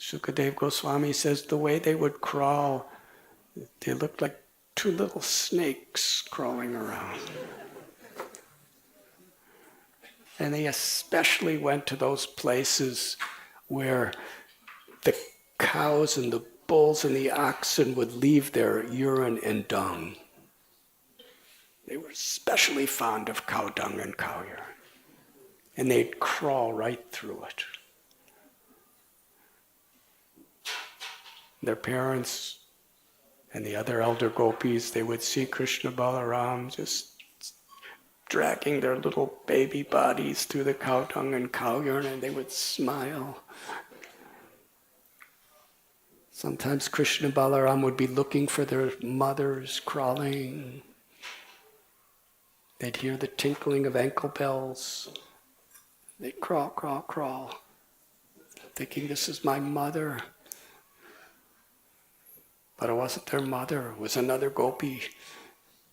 Shukadev Goswami says the way they would crawl, they looked like two little snakes crawling around. And they especially went to those places where the cows and the bulls and the oxen would leave their urine and dung. They were especially fond of cow dung and cow urine. And they'd crawl right through it. Their parents and the other elder gopis, they would see Krishna Balaram just dragging their little baby bodies through the cow dung and cow urine, and they would smile. Sometimes Krishna Balaram would be looking for their mothers crawling. They'd hear the tinkling of ankle bells. They'd crawl, crawl, crawl, thinking, this is my mother. But it wasn't their mother, it was another gopi.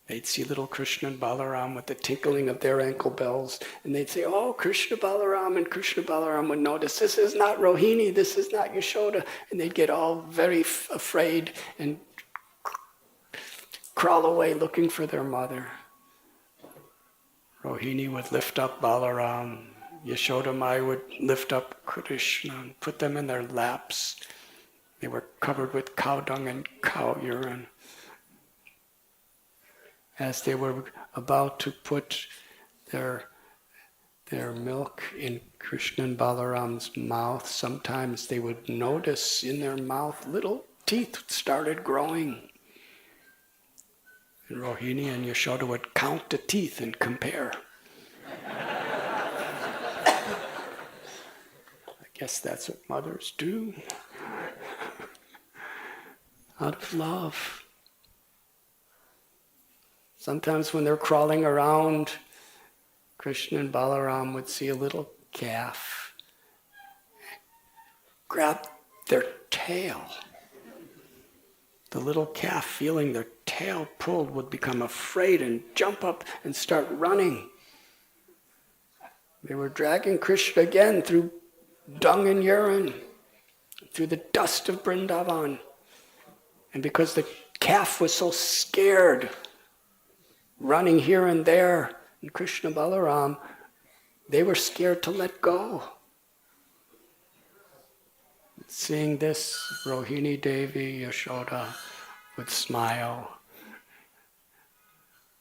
They'd see little Krishna and Balaram with the tinkling of their ankle bells, and they'd say, oh, Krishna Balaram, and Krishna Balaram would notice, this is not Rohini, this is not Yashoda, and they'd get all very afraid and crawl away looking for their mother. Rohini would lift up Balaram, Yashoda Mai would lift up Krishna and put them in their laps. They were covered with cow dung and cow urine. As they were about to put their milk in Krishna and Balaram's mouth, sometimes they would notice in their mouth little teeth started growing. And Rohini and Yashoda would count the teeth and compare. I guess that's what mothers do. Out of love. Sometimes when they're crawling around, Krishna and Balaram would see a little calf grab their tail. The little calf, feeling their tail pulled, would become afraid and jump up and start running. They were dragging Krishna again through dung and urine, through the dust of Vrindavan. And because the calf was so scared, running here and there, and Krishna Balaram, they were scared to let go. Seeing this, Rohini Devi, Yashoda would smile.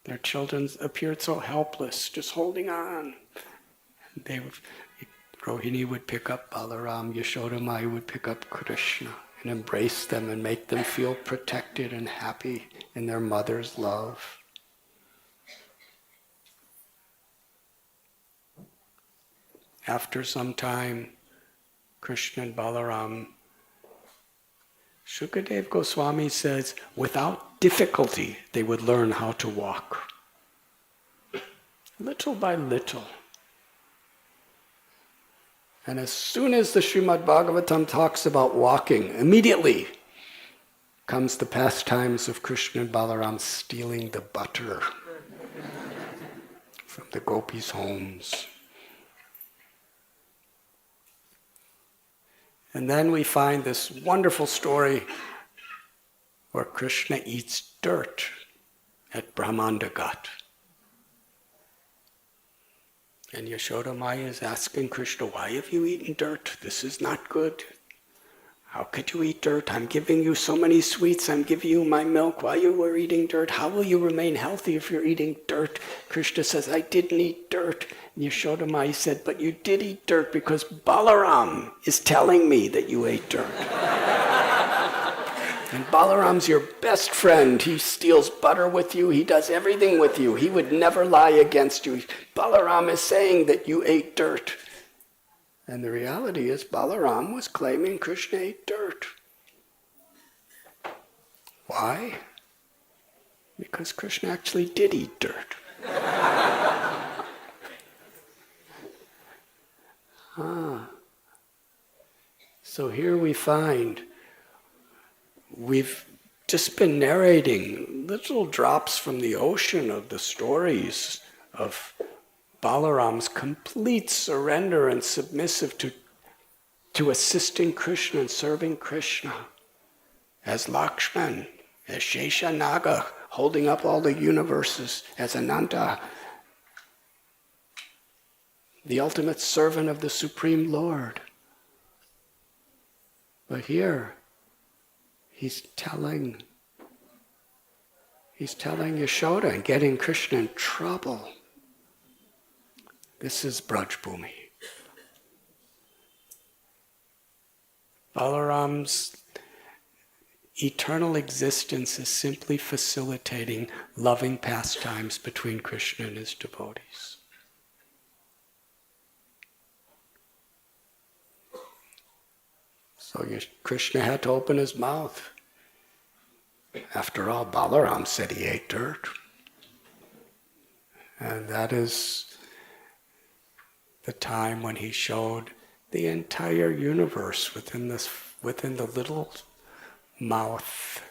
Their children appeared so helpless, just holding on. Rohini would pick up Balaram, Yashoda Mai would pick up Krishna and embrace them and make them feel protected and happy in their mother's love. After some time, Krishna and Balaram, Shukadev Goswami says, without difficulty, they would learn how to walk. Little by little. And as soon as the Srimad Bhagavatam talks about walking, immediately comes the pastimes of Krishna and Balaram stealing the butter from the gopis' homes. And then we find this wonderful story where Krishna eats dirt at Brahmandagat. And Yashoda Maya is asking Krishna, why have you eaten dirt? This is not good. How could you eat dirt? I'm giving you so many sweets. I'm giving you my milk while you were eating dirt. How will you remain healthy if you're eating dirt? Krishna says, I didn't eat dirt. And Yashoda Mai said, but you did eat dirt because Balaram is telling me that you ate dirt. And Balaram's your best friend. He steals butter with you. He does everything with you. He would never lie against you. Balaram is saying that you ate dirt. And the reality is Balaram was claiming Krishna ate dirt. Why? Because Krishna actually did eat dirt. So here we find we've just been narrating little drops from the ocean of the stories of Balaram's complete surrender and submissive to to assisting Krishna and serving Krishna as Lakshman, as Sheshanaga, holding up all the universes, as Ananta, the ultimate servant of the Supreme Lord. But here, he's telling Yashoda and getting Krishna in trouble. This is Braj Bhumi. Balaram's eternal existence is simply facilitating loving pastimes between Krishna and his devotees. So Krishna had to open his mouth. After all, Balaram said he ate dirt. And that is the time when he showed the entire universe within the little mouth